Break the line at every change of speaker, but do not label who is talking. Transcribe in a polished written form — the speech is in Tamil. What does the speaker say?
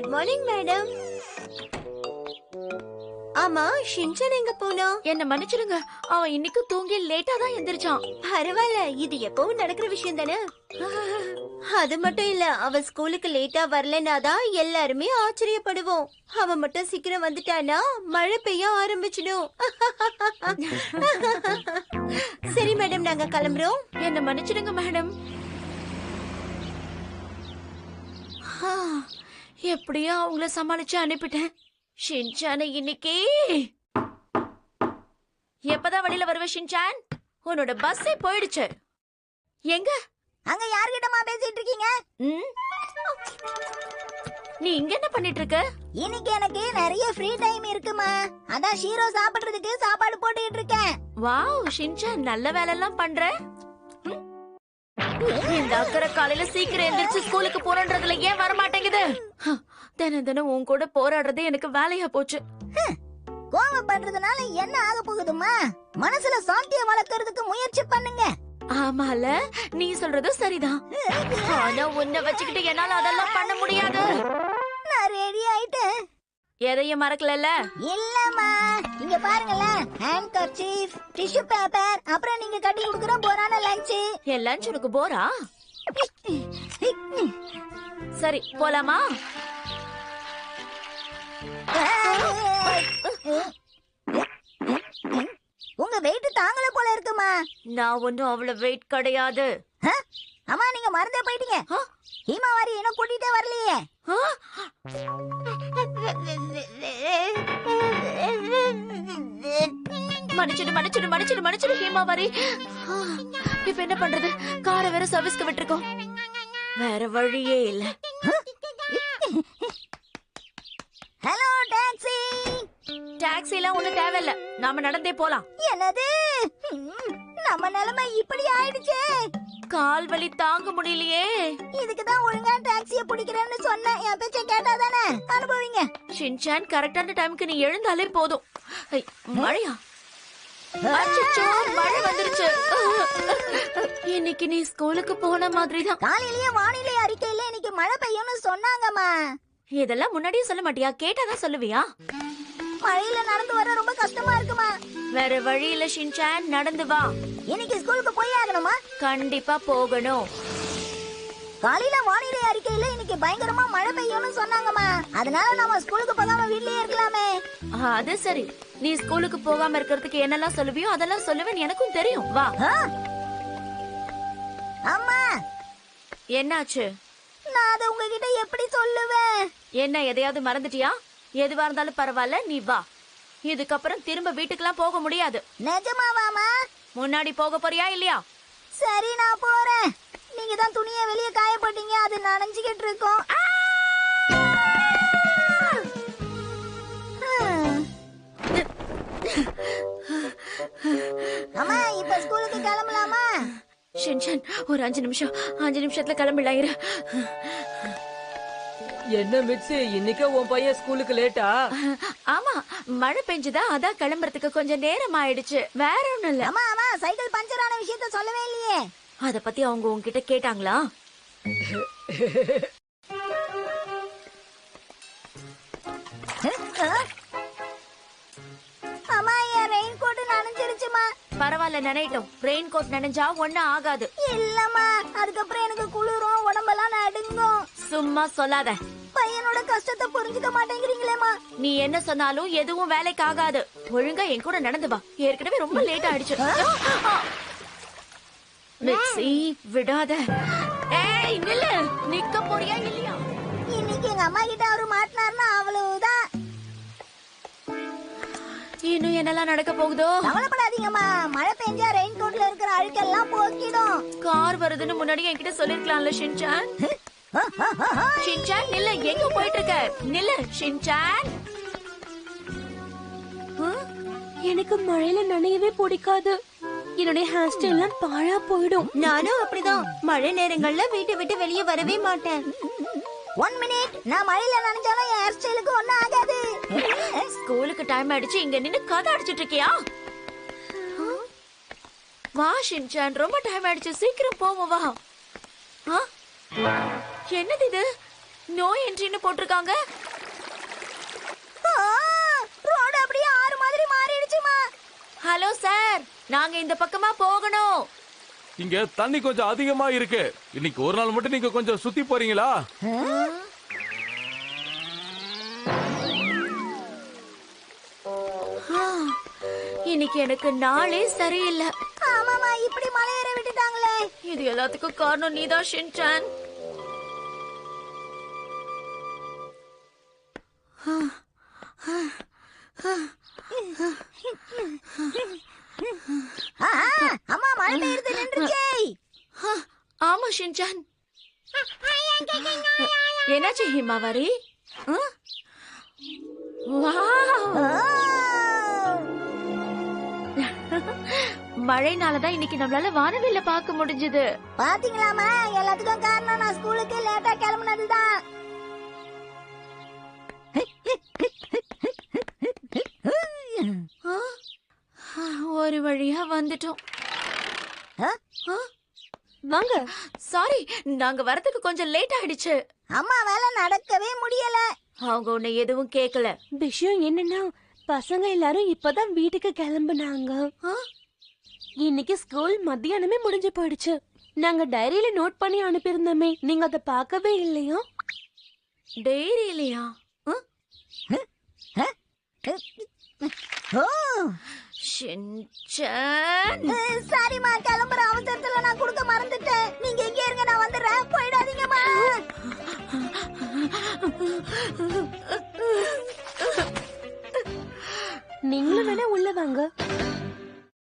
Good morning madam. ஆமா, ஷின்சான் எங்க போனா?
என்ன மன்னிச்சிடுங்க, அவன் இன்னைக்கு தூங்கி லேட்டா தான் எந்திரிச்சான்.
பரவாயில்ல, இது எப்பவும் நடக்கிற விஷயம் தானே. அது மட்டும் இல்ல, அவ ஸ்கூலுக்கு லேட்டா வரலனாதான் எல்லாருமே ஆச்சரியப்படுவோம். அவ மட்டும் சீக்கிரம் வந்துட்டானா மழை பெய்ய ஆரம்பிச்சிடும். சரி மேடம், நாங்க கிளம்புறோம்.
என்ன மன்னிச்சிடுங்க மேடம். எப்படியோ அவங்கள சமாளிச்சு அனுப்பிட்டேன். ஷின்சானை இன்னைக்கு எப்பதான் வெளியில வருவ ஷின்சான்? உன்னோட பஸ்ஸே போயிடுச்சு. எங்க
அங்க யார்கிட்டமா பேசிட்டு இருக்கீங்க?
நீ இங்க என்ன பண்ணிட்டு இருக்க?
இன்னைக்கு எனக்கு நிறைய ஃப்ரீ டைம் இருக்குமா, அதான் ஷீரோ சாப்பிடுறதுக்கு சாப்பாடு போட்டுட்டு இருக்கேன்.
வாவ் ஷின்சான், நல்ல வேலை எல்லாம் பண்ற. இந்த அக்கறை காலையில சீக்கிரம் எந்திரிச்சு ஸ்கூலுக்கு போறன்றதுல ஏன் வர மாட்டேங்குது? தினம் தினம் உன் கூட போராடுறது எனக்கு வேலையா போச்சு.
கோவம் பண்றதுனால என்ன ஆக போகுதுமா? மனசுல சாந்திய வளர்க்கறதுக்கு முயற்சி பண்ணுங்க.
ஆமால, நீ சொல்றது சரிதான். ஆனா உன்னை வச்சுக்கிட்டு என்னால அதெல்லாம் பண்ண முடியாது.
நான் ரெடி ஆயிட்டேன்.
எதையும் மறக்கல?
இல்லம்மா, இங்க பாருங்களேன். ஹேண்ட் கர்ச்சீஃப், டிஷ்யூ பேப்பர், அப்புறம் நீங்க கட்டி கொடுக்குற போரான லஞ்ச்.
என் லஞ்ச் உனக்கு போரா? சரி போலாமா?
உங்க வெயிட் தாங்கல போல இருக்குமா.
நான் ஒன்னும் அவ்வளவு வெயிட் கிடையாது.
அம்மா, நீங்க மறந்தே போயிட்டீங்க. ஹீமாவாரி என்ன கூட்டிட்டே வரலையே.
மன்னிச்சிடு ஹீமாவாரி. இப்ப என்ன பண்றது? காரை வேற சர்வீஸ்க்கு விட்டுருக்கோம். வேற வழியே இல்ல.
Hello taxi.
டாக்ஸி எல்லாம் ஒண்ணு தேவையில்ல, நாம நடந்தே போலாம்.
என்னது, நம்ம நிலைமை இப்படி ஆயிடுச்சே.
கால் வலி தாங்க முடியலையே.
இதுக்குதான் ஒழுங்கா டாக்ஸிய பிடிக்கிறேன்னு சொன்னேன். என் பேச்ச கேட்டாதானே அனுபவிங்க.
ஷின்சான், கரெக்டான டைமுக்கு நீ எழுந்தாலே போதும். மழையா? அச்சச்சோ, மழை வந்துருச்சு. இன்னைக்கு நீ ஸ்கூலுக்கு போன மாதிரிதான்.
காலையிலேயே வானிலை அறிக்கையில இன்னைக்கு மழை பெய்யும்னு சொன்னாங்கம்மா.
இதெல்லாம் முன்னாடியே சொல்ல மாட்டியா? கேட்டாதான் சொல்லுவியா?
மழையில நடந்து வர ரொம்ப கஷ்டமா இருக்குமா.
வேற வழி இல்ல ஷின்சான், நடந்து வா.
இன்னைக்கு ஸ்கூலுக்கு போய் ஆகணுமா?
கண்டிப்பா போகணும்.
காலையில வானிலை அறிக்கையில இன்னைக்கு பயங்கரமா மழை பெய்யும்னு சொன்னாங்கம்மா. அதனால நாம ஸ்கூலுக்கு போகாம வீட்லயே இருக்கலாமே.
அது சரி, நீ ஸ்கூலுக்கு போகாம இருக்கிறதுக்கு என்னெல்லாம் சொல்லுவியோ அதெல்லாம் சொல்லுவேன், எனக்கும் தெரியும். வா.
அம்மா,
என்னாச்சு?
நான் அதை உங்ககிட்ட எப்படி சொல்லுவேன்?
என்ன, எதையாவது மறந்துட்டியா? எதுவா இருந்தாலும் பரவாயில்ல, நீ வா. இதுக்கப்புறம் திரும்ப வீட்டுக்கெல்லாம் போக முடியாது.
நிஜமாவாமா?
முன்னாடி போக போறியா இல்லையா?
சரி, நான் போறேன். நீங்க தான் துணியை வெளியே காய போட்டீங்க, அது நனைஞ்சுக்கிட்டு இருக்கோம். அம்மா, இப்ப ஸ்கூலுக்கு கிளம்பலாமா?
ஷின்சான், ஒரு 5 நிமிஷத்துல கிளம்பிடலாம். இரு.
என்ன மிட்சி, இன்னைக்கு உன் பையன் ஸ்கூலுக்கு லேட்டா?
ஆமா, மழை பெஞ்சுதா, அதான் கிளம்புறதுக்கு கொஞ்சம் நேரம் ஆயிடுச்சு. வேற ஒண்ணும் இல்ல.
அம்மா, அம்மா, சைக்கிள் பஞ்சர் ஆன விஷயத்த சொல்லவே இல்லையே.
அத பத்தி அவங்க உன்கிட்ட கேட்டாங்களா?
அம்மா, என் ரெயின் கோட் நனைஞ்சிருச்சுமா.
பரவாயில்ல, நனையட்டும். ரெயின் கோட் நனைஞ்சா ஒண்ணும் ஆகாது.
இல்லம்மா, அதுக்கப்புறம் எனக்கு குளிரும், உடம்பெல்லாம் நடுங்கும்.
சும்மா சொல்லாத.
பையனோட கஷ்டத்தை புரிஞ்சுக்க மாட்டேங்கிறீங்களேம்மா.
நீ என்ன சொன்னாலும் எதுவும் வேலைக்கு ஆகாது. ஒழுங்கா என் கூட நடந்து வா. ஏற்கனவே ரொம்ப லேட் ஆயிடுச்சு. மிக்ஸி, விடாத. ஏய், நில்லு. நிக்க போறியா இல்லையா?
இன்னைக்கு எங்க அம்மா கிட்ட அவரு மாட்டினாருன்னா அவ்வளவுதான்.
இன்னும் என்னெல்லாம் நடக்க போகுதோ?
கவலைப்படாதீங்கம்மா, மழை பெஞ்சா ரெயின் கோட்ல இருக்கிற அழுக்கெல்லாம் போக்கிடும்.
கார் வருதுன்னு முன்னாடி என்கிட்ட சொல்லிருக்கலாம்ல ஷின்சான். ஷின்சான், நில்லு. எங்க போயிட்டு இருக்க? நில்லு ஷின்சான்.
எனக்கு மழையில நனையவே பிடிக்காது. என்னுடைய ஹேர் ஸ்டைல் எல்லாம் பாழா போயிடும். நானும் அப்படிதான். மழை நேரங்கள்ல வீட்டை விட்டு வெளியே வரவே மாட்டேன்.
1 மினிட், நான் மழையில நனைஞ்சாலும் என் ஹேர் ஸ்டைலுக்கு ஒண்ணும் ஆகாது.
ஸ்கூலுக்கு டைம் ஆயிடுச்சு, இங்க நின்னு கதை அடிச்சிட்டு இருக்கியா? வா ஷின்சான், ரொம்ப டைம் ஆயிடுச்சு, சீக்கிரம் போவோம் வா. என்னது இது? நோ என்ட்ரின்னு போட்டிருக்காங்க.
ரோடு அப்படியே ஆறு மாதிரி மாறிடுச்சுமா.
ஹலோ சார், நாங்க இந்த பக்கமா போகணும்.
இங்க தண்ணி கொஞ்சம் அதிகமா இருக்கு. இன்னைக்கு ஒரு நாள் மட்டும் நீங்க கொஞ்சம் சுத்தி போறீங்களா?
இன்னைக்கு எனக்கு நாளே சரியில்லை.
ஆமாமா, இப்படி மலையேற விட்டுட்டாங்களே.
இது எல்லாத்துக்கும் காரணம் நீதான் ஷின்சான்.
அம்மா, மழை பெய்யுறது நின்றுச்சே.
ஆமா ஷின்சான். என்னாச்சு ஹிமாவாரி? மழைனாலதான் இன்னைக்கு நம்மளால வானவில்ல பார்க்க முடிஞ்சது.
பாத்தீங்களாமா, எல்லாத்துக்கும் காரணம் நான் ஸ்கூலுக்கு லேட்டா கிளம்புனதுதான்.
ஒரு வழியா வந்துட்டோம்.
வாங்க.
சாரி, நாங்க வரதுக்கு கொஞ்சம் லேட் ஆயிடுச்சு.
அம்மா, வேலை நடக்கவே முடியல.
அவங்க உன்னை எதுவும் கேட்கல.
விஷயம் என்னன்னா, பசங்க எல்லாரும் இப்பதான் வீட்டுக்கு கிளம்புனாங்க. இன்னைக்கு ஸ்கூல் மத்தியானமே முடிஞ்சு போயிடுச்சு. நாங்க டைரியில நோட் பண்ணி அனுப்பியிருந்தோமே, நீங்க அதை பார்க்கவே இல்லையா?
டைரி இல்லையா? ஷின்சான்,
சாரிம்மா, கிளம்புற அவசரத்துல நான் கொடுக்க மறந்துட்டேன். நீங்க எங்க இருங்க, நான் வந்துடுறேன். போயிடாதீங்கம்மா.
நீங்களும் வேணா உள்ள வாங்க.